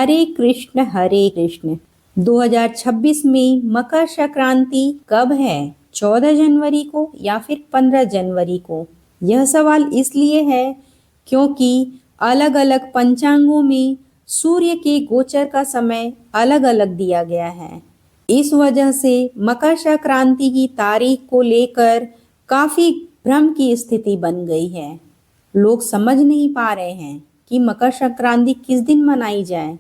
हरे कृष्ण। 2026 में मकर संक्रांति कब है? 14 जनवरी को या फिर 15 जनवरी को? यह सवाल इसलिए है क्योंकि अलग अलग पंचांगों में सूर्य के गोचर का समय अलग अलग दिया गया है। इस वजह से मकर संक्रांति की तारीख को लेकर काफी भ्रम की स्थिति बन गई है। लोग समझ नहीं पा रहे हैं कि मकर संक्रांति किस दिन मनाई जाए।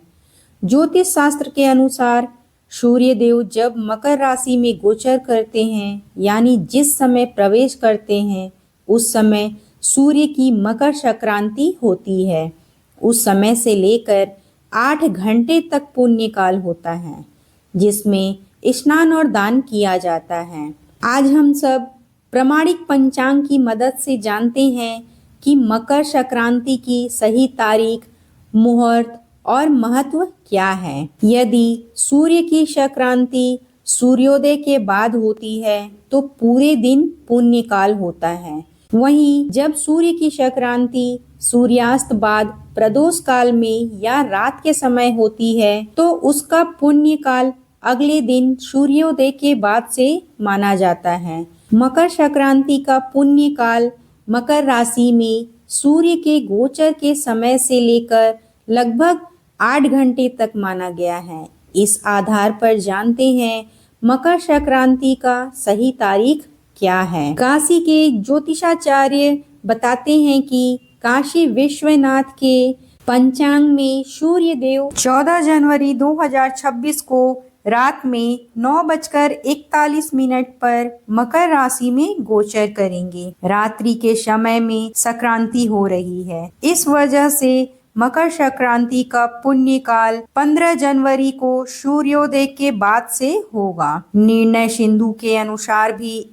ज्योतिष शास्त्र के अनुसार सूर्य देव जब मकर राशि में गोचर करते हैं, यानी जिस समय प्रवेश करते हैं, उस समय सूर्य की मकर संक्रांति होती है। उस समय से लेकर 8 घंटे तक पुण्य काल होता है, जिसमें स्नान और दान किया जाता है। आज हम सब प्रामाणिक पंचांग की मदद से जानते हैं कि मकर संक्रांति की सही तारीख, मुहूर्त और महत्व क्या है। यदि सूर्य की संक्रांति सूर्योदय के बाद होती है तो पूरे दिन पुण्य काल होता है। वहीं जब सूर्य की संक्रांति सूर्यास्त बाद प्रदोष काल में या रात के समय होती है तो उसका पुण्य काल अगले दिन सूर्योदय के बाद से माना जाता है। मकर संक्रांति का पुण्य काल मकर राशि में सूर्य के गोचर के समय से लेकर लगभग 8 घंटे तक माना गया है। इस आधार पर जानते हैं मकर संक्रांति का सही तारीख क्या है। काशी के ज्योतिषाचार्य बताते हैं कि काशी विश्वनाथ के पंचांग में सूर्य देव 14 जनवरी 2026 को रात में 9:41 पर मकर राशि में गोचर करेंगे। रात्रि के समय में संक्रांति हो रही है। इस वजह से मकर संक्रांति का पुण्य काल 15 जनवरी को सूर्योदय के बाद से होगा। निर्णय सिंधु के अनुसार भी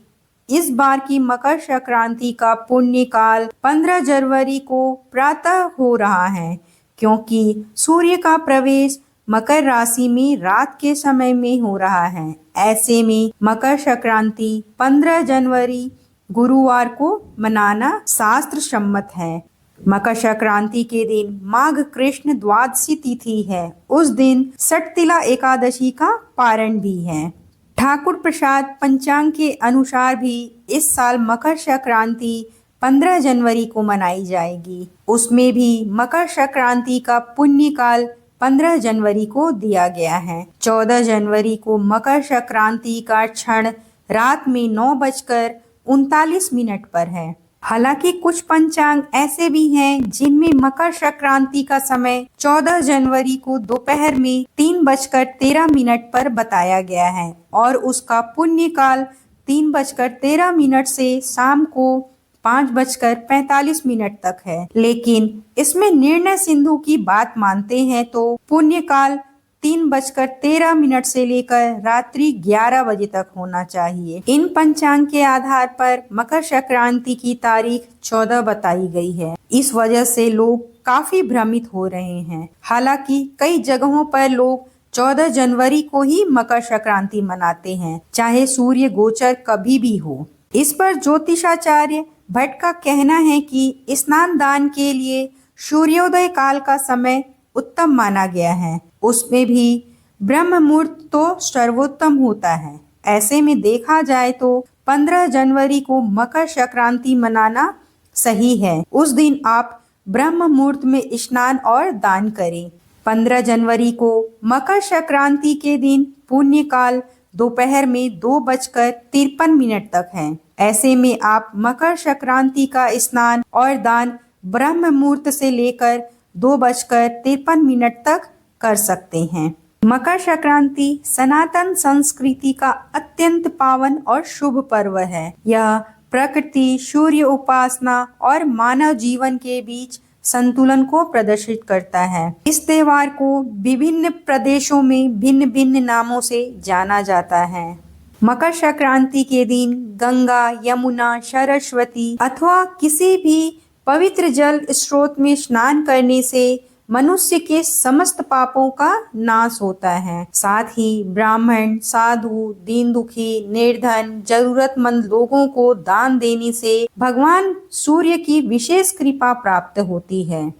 इस बार की मकर संक्रांति का पुण्य काल 15 जनवरी को प्रातः हो रहा है, क्योंकि सूर्य का प्रवेश मकर राशि में रात के समय में हो रहा है। ऐसे में मकर संक्रांति 15 जनवरी गुरुवार को मनाना शास्त्र सम्मत है। मकर संक्रांति के दिन माघ कृष्ण द्वादशी तिथि है। उस दिन सटतिला एकादशी का पारण भी है। ठाकुर प्रसाद पंचांग के अनुसार भी इस साल मकर संक्रांति 15 जनवरी को मनाई जाएगी। उसमें भी मकर संक्रांति का पुण्य काल 15 जनवरी को दिया गया है। 14 जनवरी को मकर संक्रांति का क्षण रात में 9:39 पर है। हालांकि कुछ पंचांग ऐसे भी हैं जिनमें मकर संक्रांति का समय 14 जनवरी को दोपहर में 3:13 पर बताया गया है और उसका पुण्य काल 3:13 से शाम को 5:45 तक है। लेकिन इसमें निर्णय सिंधु की बात मानते हैं तो पुण्य काल 3:13 से लेकर रात्रि 11 बजे तक होना चाहिए। इन पंचांग के आधार पर मकर संक्रांति की तारीख 14 बताई गई है। इस वजह से लोग काफी भ्रमित हो रहे हैं। हालांकि कई जगहों पर लोग 14 जनवरी को ही मकर संक्रांति मनाते हैं, चाहे सूर्य गोचर कभी भी हो। इस पर ज्योतिषाचार्य भट्ट का कहना है कि स्नान दान के लिए सूर्योदय काल का समय उत्तम माना गया है। उसमें भी ब्रह्म मुहूर्त तो सर्वोत्तम होता है। ऐसे में देखा जाए तो 15 जनवरी को मकर संक्रांति मनाना सही है। उस दिन आप ब्रह्म मुहूर्त में स्नान और दान करें। 15 जनवरी को मकर संक्रांति के दिन पुण्य काल दोपहर में 2:53 तक है। ऐसे में आप मकर संक्रांति का स्नान और दान ब्रह्म मुहूर्त से लेकर 2:53 तक कर सकते हैं। मकर संक्रांति सनातन संस्कृति का अत्यंत पावन और शुभ पर्व है। यह प्रकृति, सूर्य उपासना और मानव जीवन के बीच संतुलन को प्रदर्शित करता है। इस त्योहार को विभिन्न प्रदेशों में भिन्न भिन्न नामों से जाना जाता है। मकर संक्रांति के दिन गंगा, यमुना, सरस्वती अथवा किसी भी पवित्र जल स्रोत में स्नान करने से मनुष्य के समस्त पापों का नाश होता है। साथ ही ब्राह्मण, साधु, दीन दुखी, निर्धन, जरूरतमंद लोगों को दान देने से भगवान सूर्य की विशेष कृपा प्राप्त होती है।